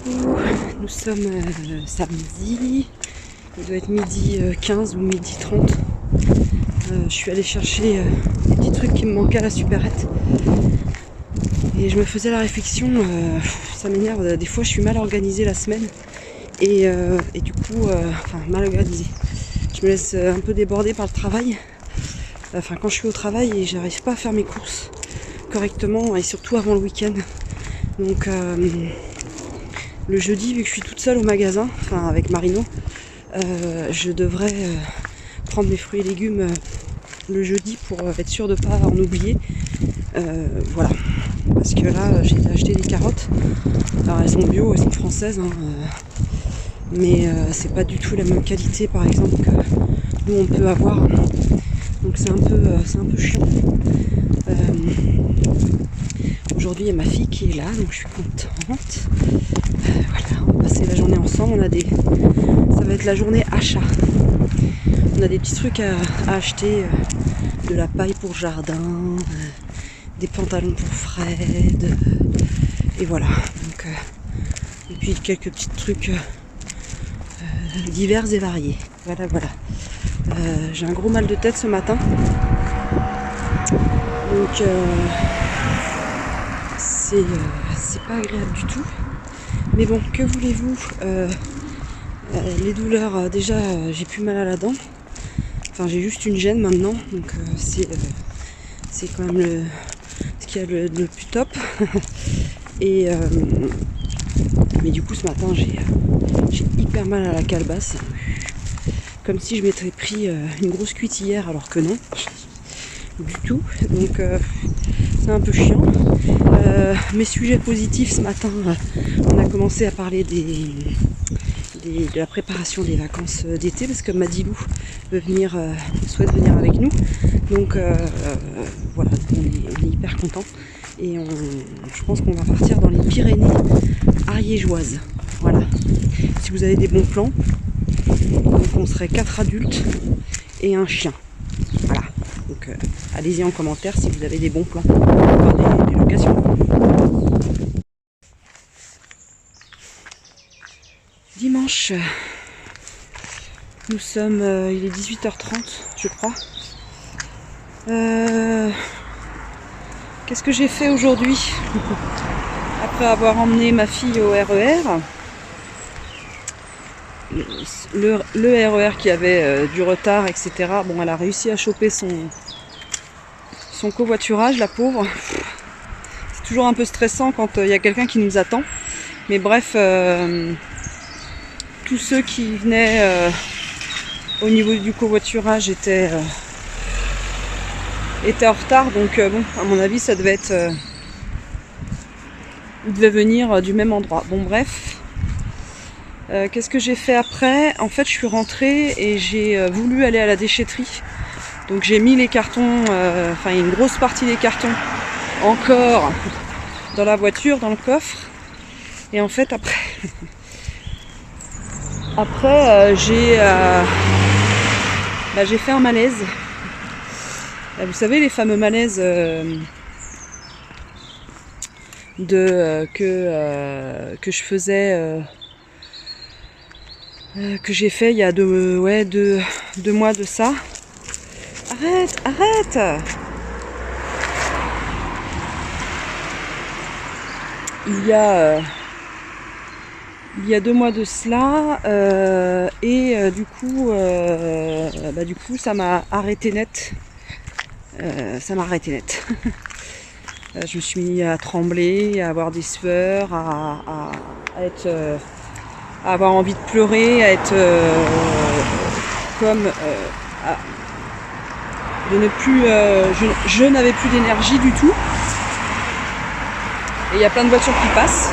Coucou, nous sommes samedi, il doit être midi 15 ou midi 30. Je suis allée chercher des petits trucs qui me manquaient à la supérette. Et je me faisais la réflexion, ça m'énerve, des fois je suis mal organisée la semaine. Et du coup, mal organisée. Je me laisse un peu déborder par le travail. Enfin quand je suis au travail et j'arrive pas à faire mes courses correctement et surtout avant le week-end. Donc le jeudi, vu que je suis toute seule au magasin, enfin avec Marino, je devrais prendre mes fruits et légumes le jeudi pour être sûre de ne pas en oublier. Voilà. Parce que là, j'ai acheté des carottes. Alors elles sont bio, elles sont françaises, hein, mais c'est pas du tout la même qualité par exemple que nous on peut avoir. Donc c'est un peu chiant. Aujourd'hui il y a ma fille qui est là, donc je suis contente. Voilà, on va passer la journée ensemble. Ça va être la journée achat. On a des petits trucs à acheter, de la paille pour jardin, des pantalons pour Fred, et voilà. Donc, et puis quelques petits trucs divers et variés. Voilà. J'ai un gros mal de tête ce matin. Donc c'est pas agréable du tout. Mais bon, que voulez-vous, les douleurs, déjà j'ai plus mal à la dent. Enfin j'ai juste une gêne maintenant. Donc c'est quand même ce qu'il y a le plus top. Et mais du coup ce matin j'ai hyper mal à la calebasse. Comme si je m'étais pris une grosse cuite hier alors que non. Du tout. Donc c'est un peu chiant. Mes sujets positifs ce matin, on a commencé à parler de la préparation des vacances d'été parce que Madilou souhaite venir avec nous. Donc voilà, on est hyper contents. Et je pense qu'on va partir dans les Pyrénées ariégeoises. Voilà. Si vous avez des bons plans, donc on serait 4 adultes et un chien. Voilà. Donc allez-y en commentaire si vous avez des bons plans, enfin, des locations. Dimanche, nous sommes, il est 18h30 je crois. Qu'est-ce que j'ai fait aujourd'hui? Après avoir emmené ma fille au RER, le RER qui avait du retard, etc. Bon, elle a réussi à choper son covoiturage, la pauvre. C'est toujours un peu stressant quand il y a quelqu'un qui nous attend. Mais bref, tous ceux qui venaient au niveau du covoiturage étaient en retard. Donc bon, à mon avis, ça devait être... ils devaient venir du même endroit. Bon, bref. Qu'est-ce que j'ai fait après? En fait, je suis rentrée et j'ai voulu aller à la déchetterie. Donc j'ai mis les cartons, une grosse partie des cartons encore dans la voiture, dans le coffre. Et en fait, après j'ai fait un malaise. Vous savez, les fameux malaises que je faisais... que j'ai fait il y a deux mois de ça. Arrête! Il y a 2 mois de cela, du coup ça m'a arrêté net. Je me suis mis à trembler, à avoir des sueurs, à avoir envie de pleurer, à être de ne plus, je n'avais plus d'énergie du tout. Et il y a plein de voitures qui passent.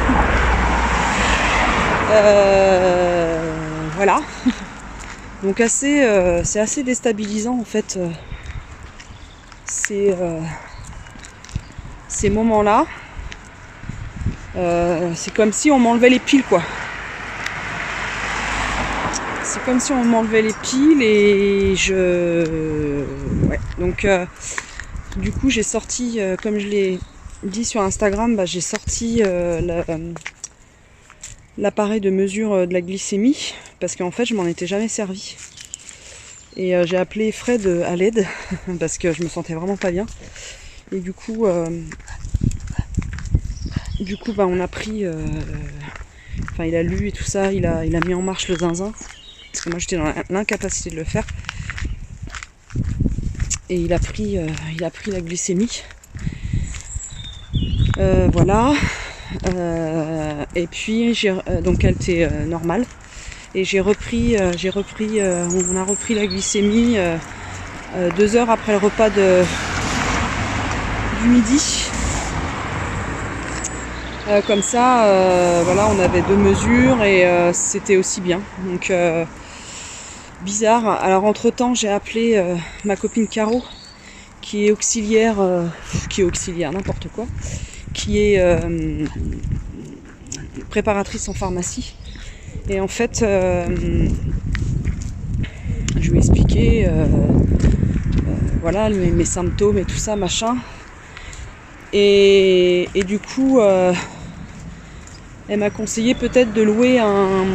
Voilà. Donc c'est assez déstabilisant en fait. Ces moments-là. C'est comme si on m'enlevait les piles, quoi. C'est comme si on m'enlevait les piles et donc du coup j'ai sorti, comme je l'ai dit sur Instagram, j'ai sorti l'appareil de mesure de la glycémie, parce qu'en fait je m'en étais jamais servi. Et j'ai appelé Fred à l'aide, parce que je me sentais vraiment pas bien. Et du coup bah, on a pris... Enfin, il a lu et tout ça, il a mis en marche le zinzin, parce que moi j'étais dans l'incapacité de le faire. Et il a pris la glycémie. Voilà. Et puis donc elle était normale. Et on a repris la glycémie 2 heures après le repas du midi. Comme ça, voilà, on avait 2 mesures et c'était aussi bien. Donc bizarre. Alors entre temps, j'ai appelé ma copine Caro, qui est auxiliaire, n'importe quoi, qui est préparatrice en pharmacie. Et en fait, je lui ai expliqué, voilà, mes symptômes et tout ça, machin. Et du coup, elle m'a conseillé peut-être de louer un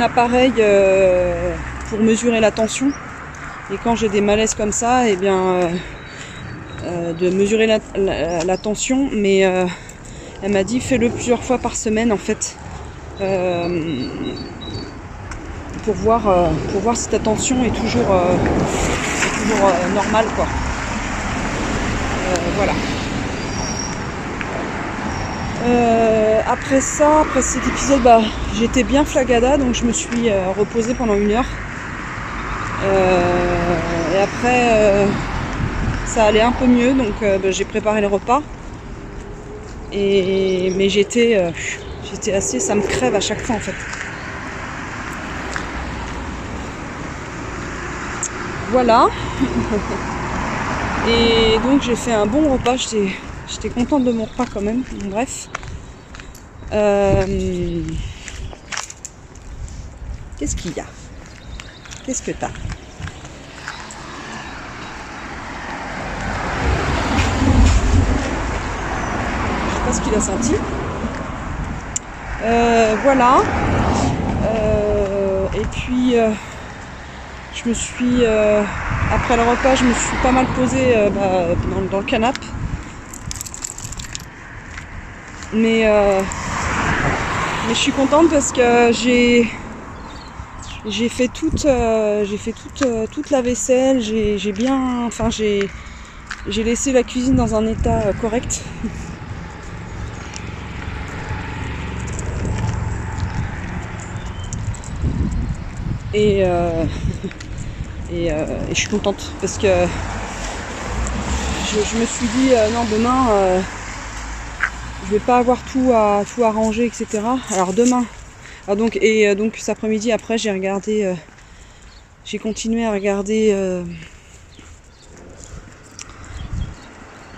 appareil pour mesurer la tension. Et quand j'ai des malaises comme ça, eh bien, de mesurer la tension. Mais elle m'a dit fais-le plusieurs fois par semaine en fait, pour voir si ta tension est toujours normale, quoi. Voilà. Après cet épisode, bah, j'étais bien flagada, donc je me suis reposée pendant 1 heure. Et après, ça allait un peu mieux, donc bah, j'ai préparé le repas. Mais j'étais assez, ça me crève à chaque fois en fait. Voilà. Et donc j'ai fait un bon repas, j'étais contente de mon repas quand même. Bref. Qu'est-ce qu'il y a? Qu'est-ce que t'as? Je sais pas ce qu'il a senti. Voilà. Et puis je me suis après le repas, je me suis pas mal posée dans le canapé. Mais je suis contente parce que j'ai fait toute la vaisselle, j'ai laissé la cuisine dans un état correct. Et je suis contente parce que je me suis dit non, demain je vais pas avoir tout à ranger, etc. Alors demain, donc cet après-midi, après j'ai continué à regarder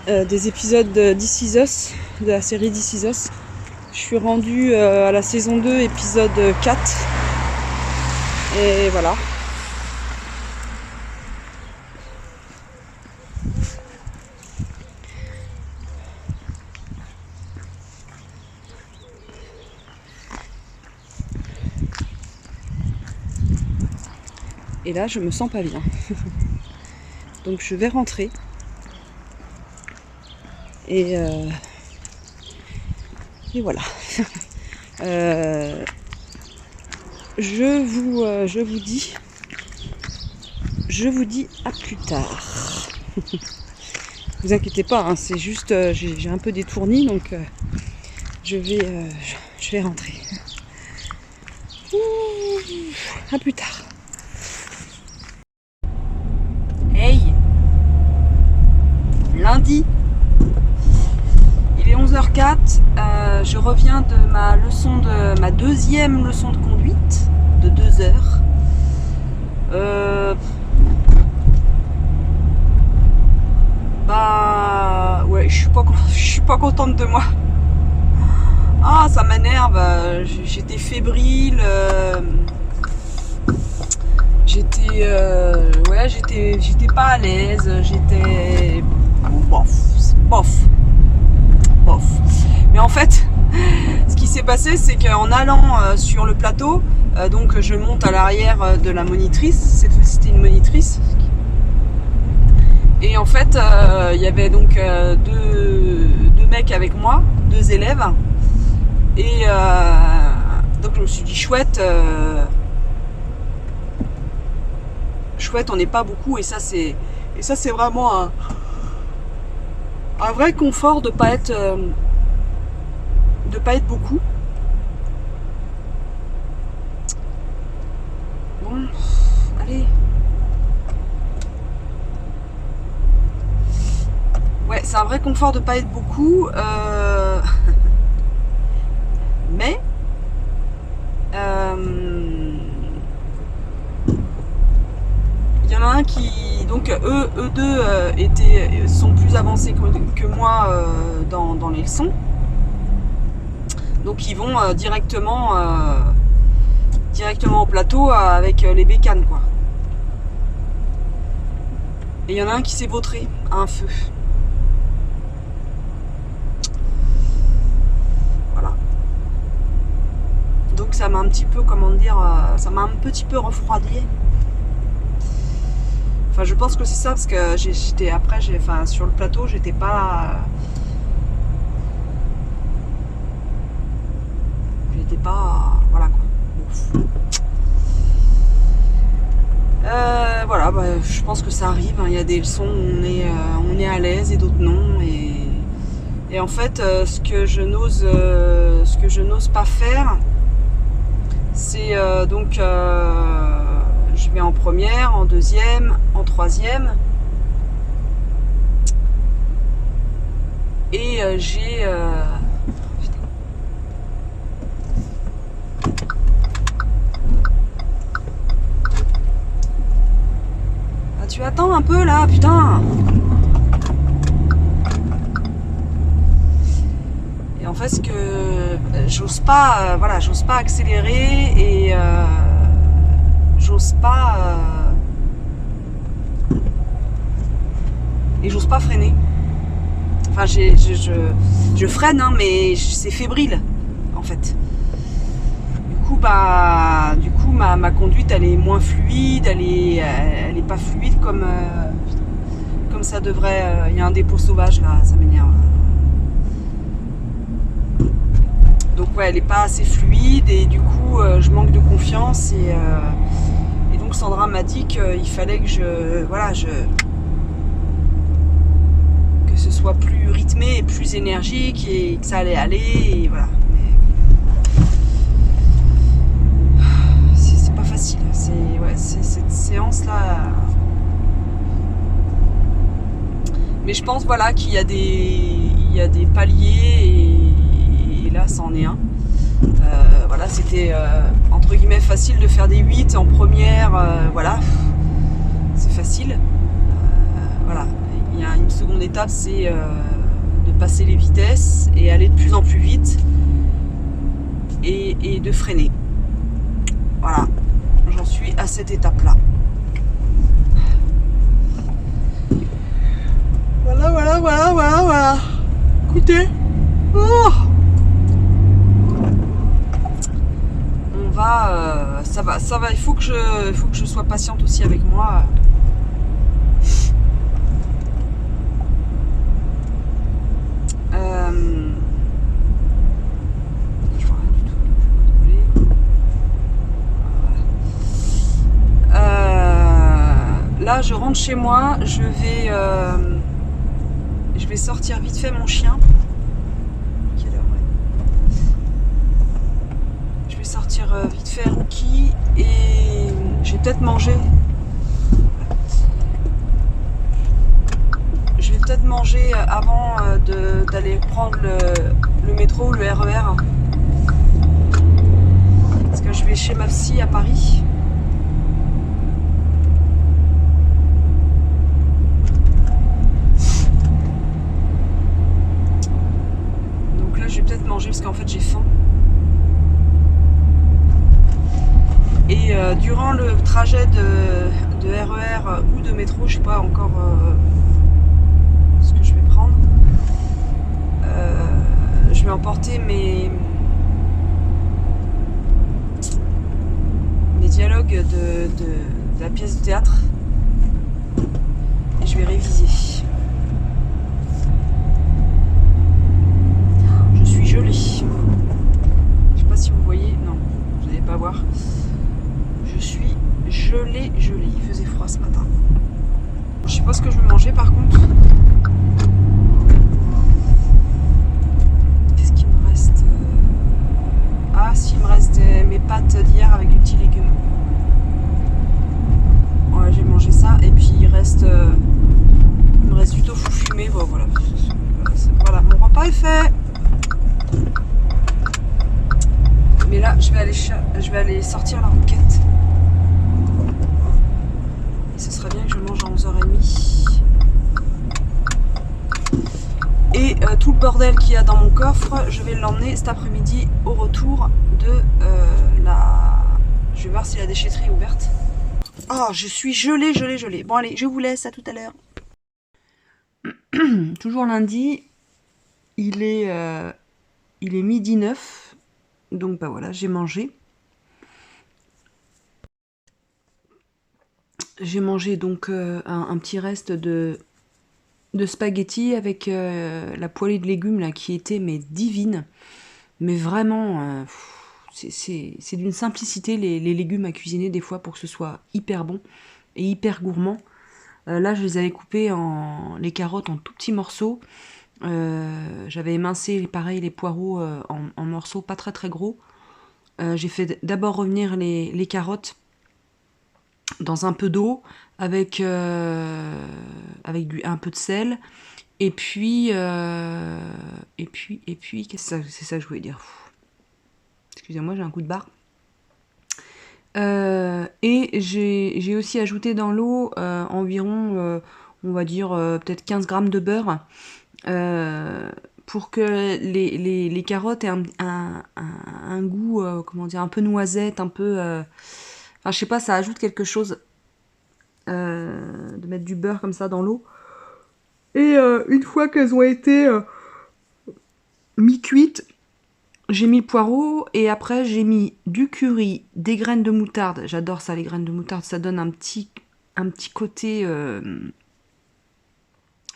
des épisodes de This Is Us, de la série This Is Us. Je suis rendue à la saison 2, épisode 4. Et voilà. Et là, je me sens pas bien. Donc je vais rentrer. Et voilà. Je vous dis à plus tard. Vous inquiétez pas, hein, c'est juste j'ai un peu détourni, donc je vais rentrer. À plus tard. Hey, lundi, il est 11h04, je reviens de ma deuxième leçon de conduite de 2 heures. Bah ouais, je suis pas contente de moi. Ah, ça m'énerve, j'étais fébrile, j'étais pas à l'aise, j'étais bof. bof. Mais en fait, ce qui s'est passé, c'est qu'en allant sur le plateau, donc je monte à l'arrière de la monitrice. Cette fois c'était une monitrice. Et en fait, il y avait donc deux mecs avec moi, 2 élèves. Et donc je me suis dit chouette, chouette, on n'est pas beaucoup. Et ça c'est vraiment un vrai confort de pas être beaucoup. Bon, allez. Ouais, c'est un vrai confort de pas être beaucoup. Mais il y en a un qui, donc eux deux sont plus avancés que moi dans les leçons. Donc ils vont directement au plateau avec les bécanes, quoi. Et il y en a un qui s'est vautré à un feu. Voilà. Donc ça m'a un petit peu, comment dire, ça m'a un petit peu refroidi. Enfin, je pense que c'est ça, parce que sur le plateau, j'étais pas... Voilà, quoi. Ouf. Voilà, je pense que ça arrive, hein. Il y a des leçons où on est à l'aise et d'autres non. Et en fait, ce que je n'ose pas faire, c'est je vais en première, en deuxième, en troisième. Et j'ai... tu attends un peu là, putain. Et en fait, ce que j'ose pas, j'ose pas accélérer et j'ose pas freiner. Enfin, je freine, hein, mais c'est fébrile, en fait. Du coup, ma conduite, elle est moins fluide, elle est pas fluide comme ça devrait. Il y a un dépôt sauvage là, ça m'énerve. Donc ouais, elle est pas assez fluide et du coup, je manque de confiance et donc Sandra m'a dit qu'il fallait que que ce soit plus rythmé et plus énergique et que ça allait aller et voilà. Cette séance là, mais je pense qu'il y a des paliers et là ça en est un. C'était entre guillemets facile de faire des 8 en première, c'est facile. Il y a une seconde étape, c'est de passer les vitesses et aller de plus en plus vite et de freiner. Voilà. J'en suis à cette étape-là. Voilà. Écoutez. Oh, on va... ça va. Il faut que je sois patiente aussi avec moi. Là, je rentre chez moi, je vais sortir vite fait mon chien. Quelle heure, ouais. Je vais sortir vite fait Rookie et je vais peut-être manger. Je vais peut-être manger avant d'aller prendre le métro ou le RER. Parce que je vais chez ma psy à Paris. Manger parce qu'en fait j'ai faim et durant le trajet de RER ou de métro, je sais pas encore ce que je vais prendre, je vais emporter mes dialogues de la pièce de théâtre et je vais réviser. Je suis gelée. Je sais pas si vous voyez, non, vous n'allez pas voir. Je suis gelée. Il faisait froid ce matin. Je sais pas ce que je vais manger par contre. Qu'est-ce qu'il me reste? Ah si, il me reste mes pâtes d'hier avec du petit légume. Ouais, j'ai mangé ça et puis il me reste du tofu fumé. Bon, voilà. Voilà, mon repas est fait. Mais là, je vais aller sortir la roquette. Et ce serait bien que je mange à 11h30. Et tout le bordel qu'il y a dans mon coffre, je vais l'emmener cet après-midi au retour de la... Je vais voir si la déchetterie est ouverte. Oh, je suis gelée. Bon allez, je vous laisse, à tout à l'heure. Toujours lundi, il est 12h09. Donc bah voilà, j'ai mangé. J'ai mangé donc un petit reste de spaghettis avec la poêlée de légumes là qui était mais divine. Mais vraiment, c'est d'une simplicité les légumes à cuisiner des fois pour que ce soit hyper bon et hyper gourmand. Là, je les avais coupés les carottes en tout petits morceaux. J'avais émincé pareil les poireaux en morceaux pas très très gros. J'ai fait d'abord revenir les carottes dans un peu d'eau avec un peu de sel et puis c'est ça que je voulais dire. Excusez-moi, j'ai un coup de barre. Et j'ai aussi ajouté dans l'eau environ on va dire peut-être 15 grammes de beurre pour que les carottes aient un goût comment dire, un peu noisette, un peu enfin je sais pas, ça ajoute quelque chose de mettre du beurre comme ça dans l'eau. Et une fois qu'elles ont été mi-cuites, j'ai mis le poireau et après j'ai mis du curry, des graines de moutarde. J'adore ça, les graines de moutarde, ça donne un petit côté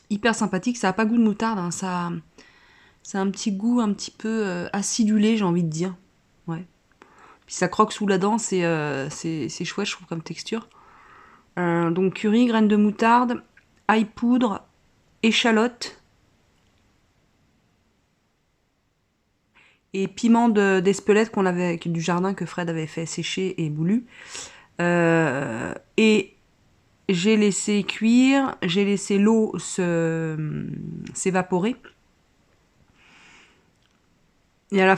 hyper sympathique. Ça n'a pas goût de moutarde, hein, ça a un petit goût un petit peu acidulé, j'ai envie de dire. Ouais. Puis ça croque sous la dent, c'est chouette, je trouve, comme texture. Donc curry, graines de moutarde, ail poudre, échalote et piment d'Espelette qu'on avait du jardin que Fred avait fait sécher et moulu. Et j'ai laissé cuire, j'ai laissé l'eau s'évaporer. Et à la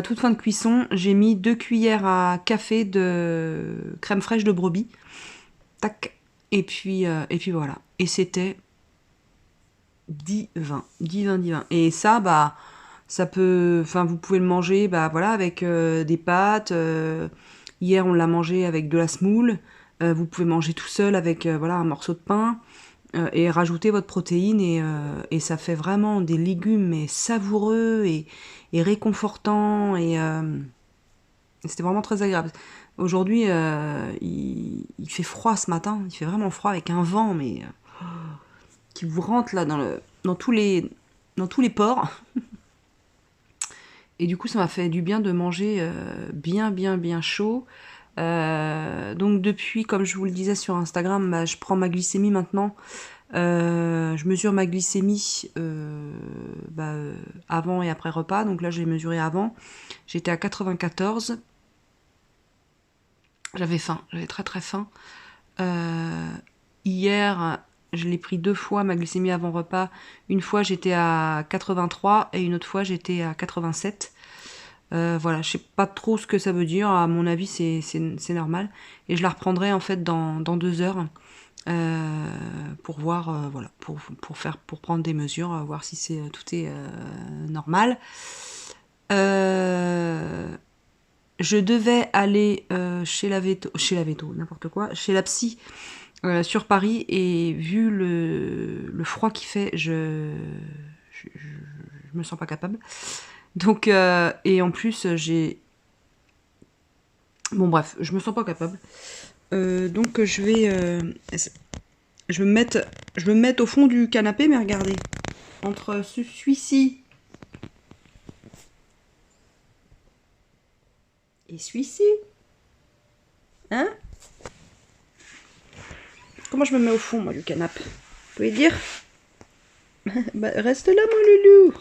toute fin de cuisson, j'ai mis 2 cuillères à café de crème fraîche de brebis. Tac. Et puis voilà. Et c'était divin. Et ça, bah, ça peut, enfin, vous pouvez le manger, bah voilà, avec des pâtes. Hier, on l'a mangé avec de la semoule. Vous pouvez manger tout seul avec voilà, un morceau de pain. Et rajouter votre protéine et ça fait vraiment des légumes mais savoureux et réconfortants et c'était vraiment très agréable. Aujourd'hui, il fait froid ce matin, il fait vraiment froid avec un vent mais qui vous rentre là dans tous les pores. Et du coup, ça m'a fait du bien de manger bien chaud. Donc depuis, comme je vous le disais sur Instagram, bah, je prends ma glycémie maintenant. Je mesure ma glycémie avant et après repas. Donc là, j'ai mesuré avant. J'étais à 94. J'avais faim, j'avais très faim. Hier, je l'ai pris 2 fois, ma glycémie avant repas. Une fois, j'étais à 83 et une autre fois, j'étais à 87. Voilà, je sais pas trop ce que ça veut dire. À mon avis, c'est normal. Et je la reprendrai en fait dans 2 heures pour voir, voilà, pour prendre des mesures, voir si tout est normal. Je devais aller chez la veto, n'importe quoi, chez la psy sur Paris et vu le froid qu'il fait, je me sens pas capable. Donc, et en plus, j'ai... Bon bref, je me sens pas capable. Donc je vais me mettre au fond du canapé, mais regardez. Entre celui-ci et celui-ci. Hein? Comment je me mets au fond, moi, du canapé? Vous pouvez dire? Bah, reste là, mon loulou.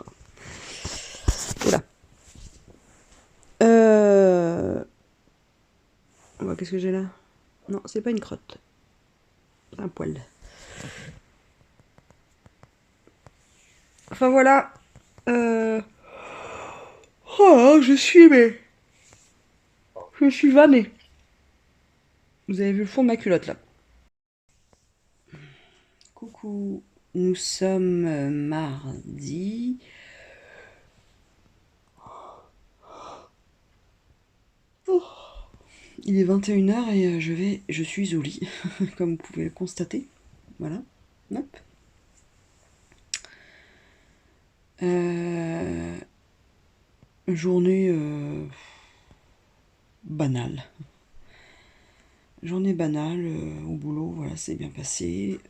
Oula. Oh, qu'est-ce que j'ai là? Non, c'est pas une crotte. C'est un poil. Enfin voilà. Oh, je suis vannée. Vous avez vu le fond de ma culotte là. Coucou. Nous sommes mardi. Oh. Il est 21h et je suis au lit, comme vous pouvez le constater. Voilà. Hop. Journée banale. Journée banale au boulot, voilà, c'est bien passé.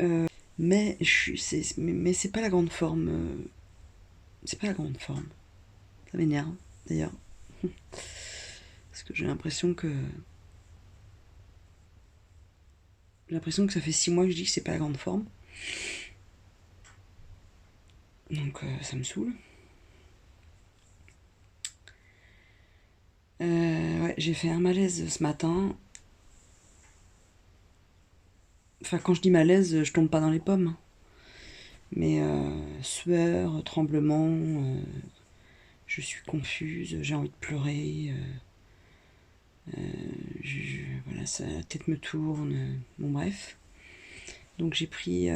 Mais c'est pas la grande forme. C'est pas la grande forme. Ça m'énerve, d'ailleurs. Parce que j'ai l'impression que ça fait 6 mois que je dis que c'est pas la grande forme. Donc ça me saoule. Ouais, j'ai fait un malaise ce matin. Enfin, quand je dis malaise, je tombe pas dans les pommes. Mais sueur, tremblement, je suis confuse, j'ai envie de pleurer. Voilà, la tête me tourne. Bon, bref. Donc j'ai pris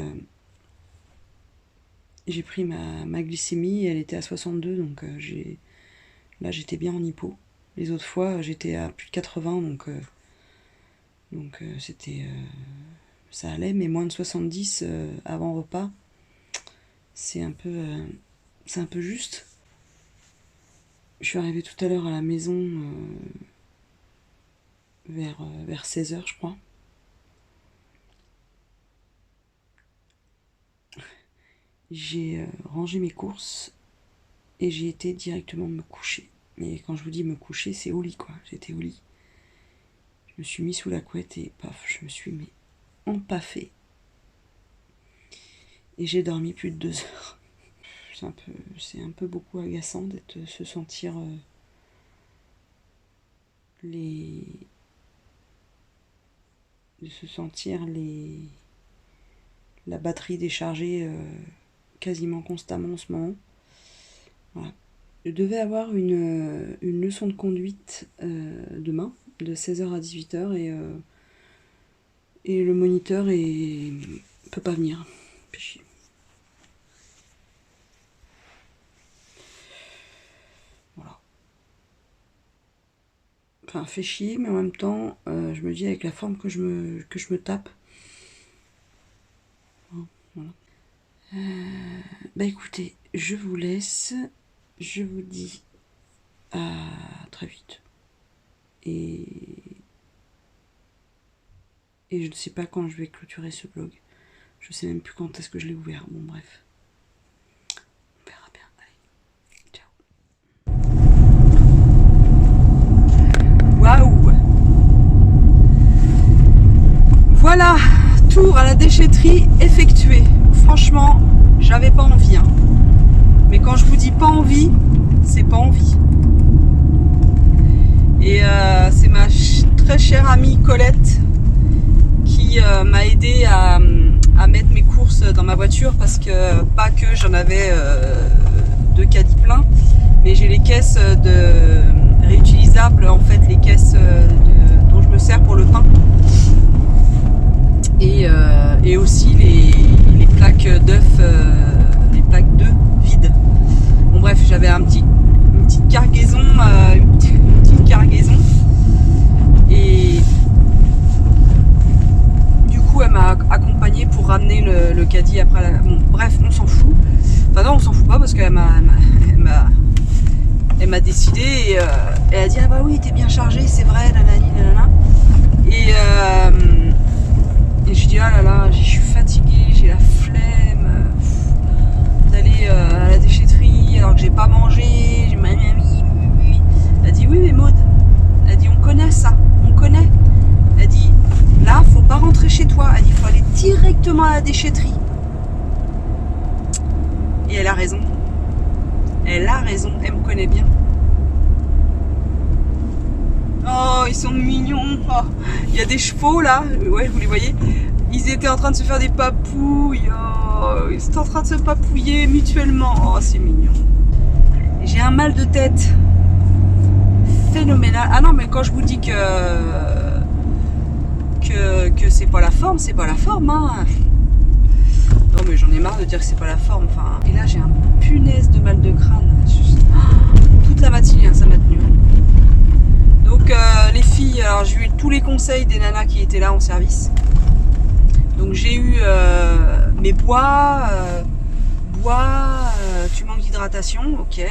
ma glycémie, elle était à 62, donc là j'étais bien en hypo. Les autres fois j'étais à plus de 80, donc c'était ça allait, mais moins de 70 avant repas, c'est un peu juste. Je suis arrivée tout à l'heure à la maison vers 16h, je crois. J'ai rangé mes courses et j'ai été directement me coucher. Mais quand je vous dis me coucher, c'est au lit, quoi. J'étais au lit. Je me suis mis sous la couette et paf, je me suis mis empaffée. Et j'ai dormi plus de 2 heures. C'est un peu beaucoup agaçant de se sentir la batterie déchargée quasiment constamment en ce moment. Voilà. Je devais avoir une leçon de conduite demain, de 16h à 18h, et le moniteur peut pas venir. Fait chier. Voilà. Enfin, fait chier, mais en même temps, je me dis avec la forme que je me tape. Voilà. Bah écoutez, je vous laisse. Je vous dis à très vite. Et je ne sais pas quand je vais clôturer ce blog. Je sais même plus quand est-ce que je l'ai ouvert. Bon, bref. On verra bien. Allez, ciao. Waouh! Voilà, tour à la déchetterie effectué. Franchement, j'avais pas envie. Hein. Mais quand je vous dis pas envie, c'est pas envie. Et c'est ma très chère amie Colette qui m'a aidé à mettre mes courses dans ma voiture, parce que pas que j'en avais 2 caddies pleins, mais j'ai les caisses réutilisables, en fait, les caisses dont je me sers pour le pain, et aussi les plaques d'œufs, les plaques d'œufs vides. Bon bref, j'avais une petite cargaison, et du coup elle m'a accompagnée pour ramener le caddie après. Bon, bref, on s'en fout. Bah non, on s'en fout pas parce qu'elle m'a décidé et elle a dit ah bah oui t'es bien chargé, c'est vrai, nanani nanana. Et je dis ah là là, je suis fatiguée, j'ai la flemme d'aller à la déchetterie alors que j'ai pas mangé. Elle a dit oui mais Maud, elle a dit on connaît ça, on connaît. Elle a dit là faut pas rentrer chez toi, elle a dit faut aller directement à la déchetterie. Et elle a raison. Elle a raison, elle me connaît bien. Oh, ils sont mignons. Oh, il y a des chevaux là, ouais, vous les voyez. Ils étaient en train de se faire des papouilles. Oh, ils sont en train de se papouiller mutuellement. Oh, c'est mignon. J'ai un mal de tête phénoménal. Ah non, mais quand je vous dis que c'est pas la forme, c'est pas la forme, hein. Non mais j'en ai marre de dire que c'est pas la forme. Enfin, et là j'ai un punaise de mal de crâne. Toute la matinée, hein, ça m'a tenu. Donc les filles, alors j'ai eu tous les conseils des nanas qui étaient là en service. Donc j'ai eu mes tu manques d'hydratation, ok.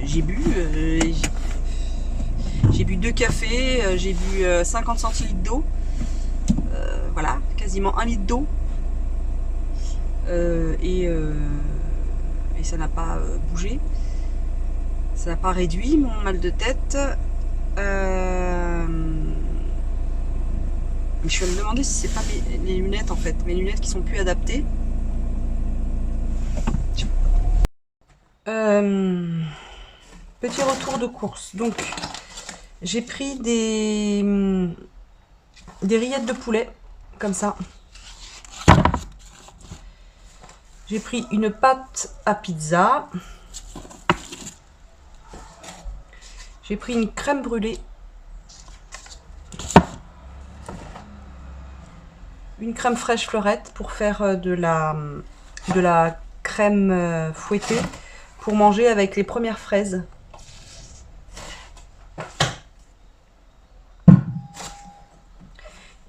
J'ai bu. J'ai bu 2 cafés, j'ai bu 50 centilitres d'eau. Voilà, quasiment 1 litre d'eau. Et ça n'a pas bougé, ça n'a pas réduit mon mal de tête. Je vais me demander si c'est pas les lunettes en fait, mes lunettes qui sont plus adaptées. Petit retour de course. Donc j'ai pris des rillettes de poulet comme ça. J'ai pris une pâte à pizza. J'ai pris une crème brûlée. Une crème fraîche fleurette pour faire de la crème fouettée pour manger avec les premières fraises.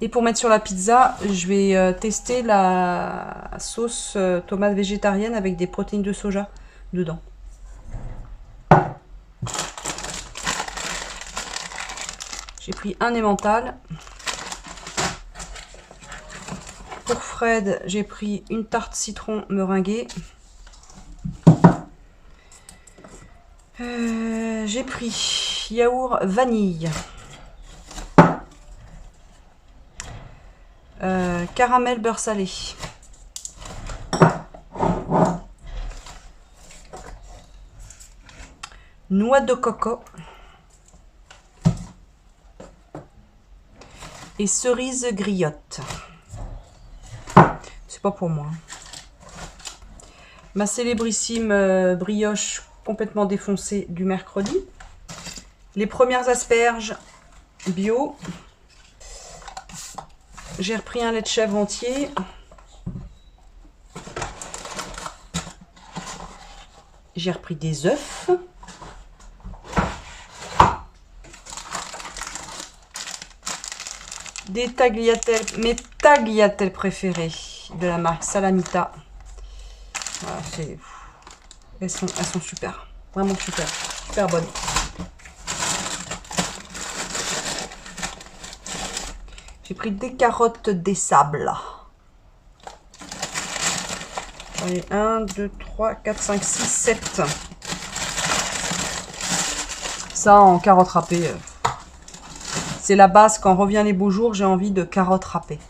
Et pour mettre sur la pizza, je vais tester la sauce tomate végétarienne avec des protéines de soja dedans. J'ai pris un emmental. Pour Fred, j'ai pris une tarte citron meringuée. J'ai pris yaourt vanille. Caramel beurre salé. Noix de coco. Et cerise griotte. C'est pas pour moi. Ma célébrissime brioche complètement défoncée du mercredi. Les premières asperges bio. J'ai repris un lait de chèvre entier. J'ai repris des œufs. Des tagliatelles, mes tagliatelles préférées de la marque Salamita. Voilà, elles sont super, vraiment super, super bonnes. J'ai pris des carottes des sables. Allez, 1, 2, 3, 4, 5, 6, 7. Ça en carottes râpées. C'est la base, quand revient les beaux jours, j'ai envie de carottes râpées.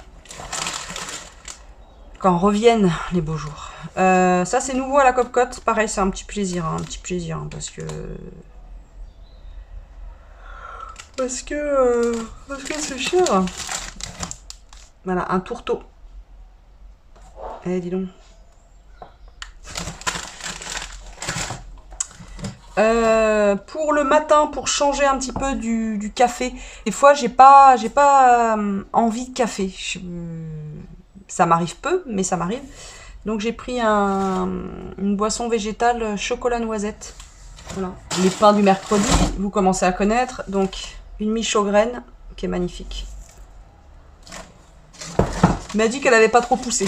Quand reviennent les beaux jours. Ça c'est nouveau à la Copcote, pareil c'est un petit plaisir, parce que c'est cher. Voilà, un tourteau. Eh, dis donc. Pour le matin, pour changer un petit peu du café. Des fois, j'ai pas envie de café. Ça m'arrive peu, mais ça m'arrive. Donc, j'ai pris une boisson végétale chocolat noisette. Voilà. Les pains du mercredi, vous commencez à connaître. Donc, une miche aux graines qui est magnifique. Elle m'a dit qu'elle n'avait pas trop poussé.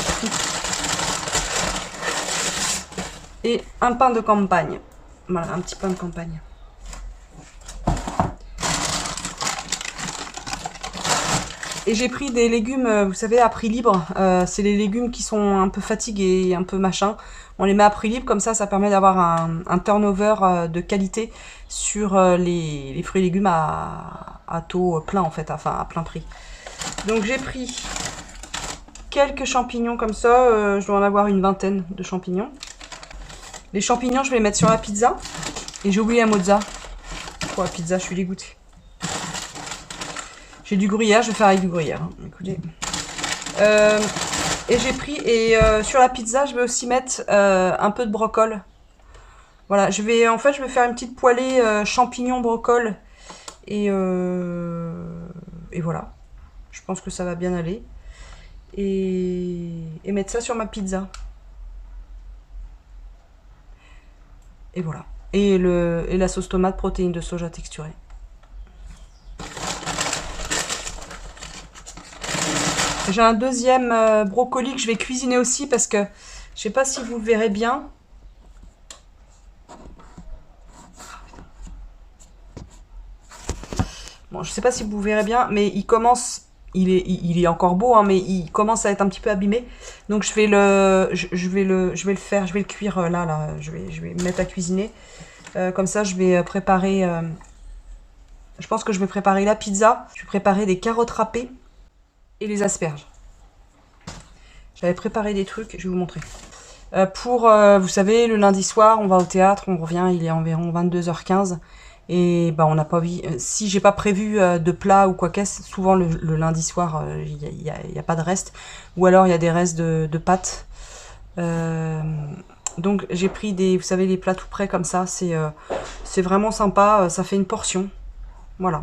Et un pain de campagne. Voilà, un petit pain de campagne. Et j'ai pris des légumes, vous savez, à prix libre. C'est les légumes qui sont un peu fatigués et un peu machin. On les met à prix libre, comme ça permet d'avoir un turnover de qualité sur les fruits et légumes à taux plein, en fait, enfin à plein prix. Donc j'ai pris quelques champignons comme ça. Je dois en avoir une vingtaine de champignons. Les champignons, je vais les mettre sur la pizza. Et j'ai oublié la mozza. Pour la pizza, je suis dégoûtée. J'ai du gruyère, je vais faire avec du gruyère. Hein. Écoutez. Et j'ai pris, sur la pizza, je vais aussi mettre un peu de brocoli. Voilà, je vais faire une petite poêlée champignons, brocoli. Et voilà. Je pense que ça va bien aller. Et mettre ça sur ma pizza. Et voilà. Et la sauce tomate, protéines de soja texturée. J'ai un deuxième brocoli que je vais cuisiner aussi parce que je sais pas si vous le verrez bien. Bon, je sais pas si vous verrez bien, mais il commence, il est encore beau, hein, mais il commence à être un petit peu abîmé. Donc je vais le cuire là, je vais me mettre à cuisiner. Comme ça, je vais préparer. Je pense que je vais préparer la pizza. Je vais préparer des carottes râpées et les asperges. J'avais préparé des trucs, je vais vous montrer. Vous savez, le lundi soir, on va au théâtre, on revient, il est environ 22h15. Et bah, on n'a pas envie. Si j'ai pas prévu de plat ou quoi qu'est-ce, souvent le lundi soir, il n'y a pas de reste. Ou alors il y a des restes de pâtes. Donc j'ai pris vous savez, les plats tout prêts comme ça. C'est vraiment sympa, ça fait une portion. Voilà.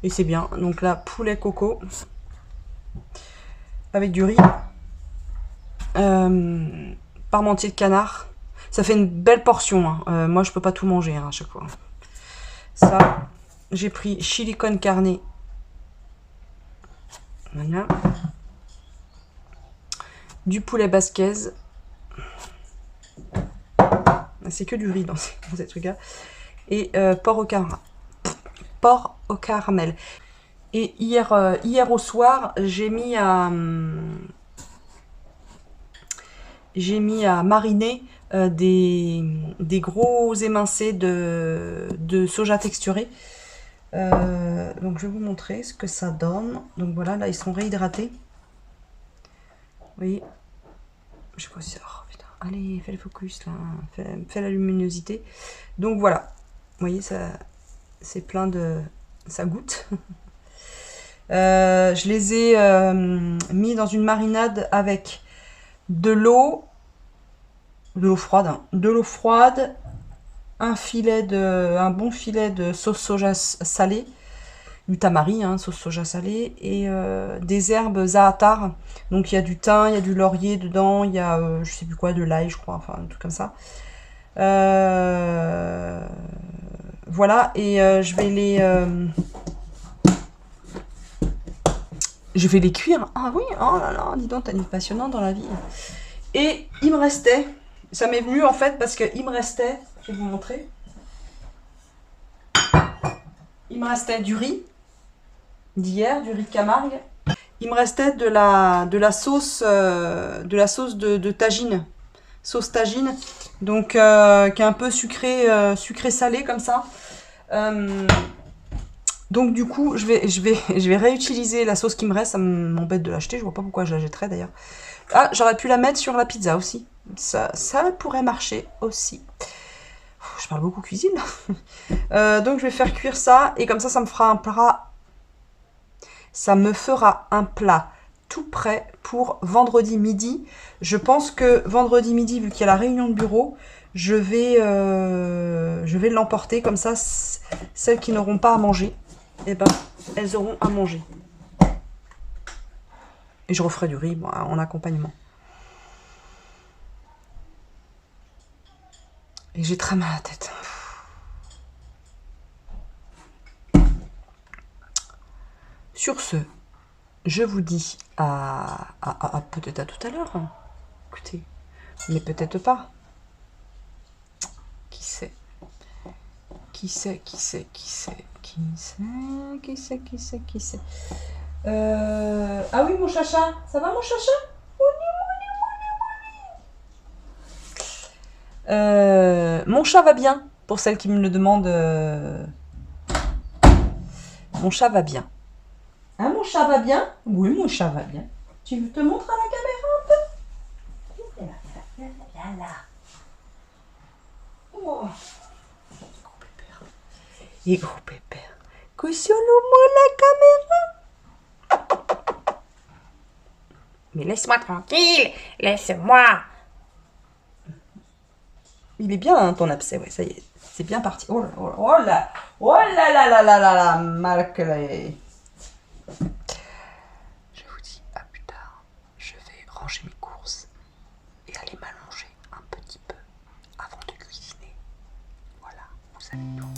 Et c'est bien. Donc là, poulet coco. Avec du riz. Parmentier de canard. Ça fait une belle portion. Hein. Moi, je peux pas tout manger hein, à chaque fois. Ça, j'ai pris chili con carne. Voilà. Du poulet basquez. C'est que du riz dans ces trucs-là. Et porc au caramel. Porc au caramel. Et hier au soir, j'ai mis à mariner des gros émincés de soja texturé. Donc je vais vous montrer ce que ça donne. Donc voilà, là ils sont réhydratés. Vous voyez, je sais pas si... Oh, putain. Allez, fais le focus là, fais la luminosité. Donc voilà, vous voyez, ça c'est plein de... ça goûte. Je les ai mis dans une marinade avec de l'eau froide, hein. De l'eau froide, un bon filet de sauce soja salée, du tamari, hein, sauce soja salée, et des herbes za'atar. Donc il y a du thym, il y a du laurier dedans, il y a je sais plus quoi, de l'ail, je crois, enfin un truc comme ça. Voilà, et je vais les cuire. Ah oui, oh là là, dis donc, t'as une passionnante dans la vie. Et il me restait, ça m'est venu en fait parce que il me restait, je vais vous montrer. Il me restait du riz d'hier, du riz de Camargue. Il me restait de la sauce de tagine, sauce tagine, donc qui est un peu sucré salé comme ça. Donc du coup, je vais réutiliser la sauce qui me reste. Ça m'embête de l'acheter, je vois pas pourquoi je la jetterais d'ailleurs. Ah, j'aurais pu la mettre sur la pizza aussi. Ça pourrait marcher aussi. Je parle beaucoup cuisine. Donc je vais faire cuire ça et comme ça me fera un plat. Ça me fera un plat tout prêt pour vendredi midi. Je pense que vendredi midi, vu qu'il y a la réunion de bureau, je vais l'emporter comme ça. Celles qui n'auront pas à manger, eh ben, elles auront à manger. Et je referai du riz en accompagnement. Et j'ai très mal à la tête. Sur ce, je vous dis à peut-être à tout à l'heure. Écoutez, mais peut-être pas. c'est? Qui c'est? Ah oui, mon chacha. Ça va, mon chacha? Mon chat va bien. Pour celles qui me le demandent, mon chat va bien. Hein, mon chat va bien? Oui, mon chat va bien. Tu te montres à la caméra un peu? Viens là. Oh. Gros pépère. Et gros pépère. Cautionne-moi la caméra. Mais laisse-moi tranquille. Laisse-moi. Il est bien, hein, ton abcès. Ouais, ça y est. C'est bien parti. Oh là, oh là, oh là là là là là là, malclé. Je vous dis à plus tard. Je vais ranger mes courses et aller m'allonger un petit peu avant de cuisiner. Voilà, vous savez tout.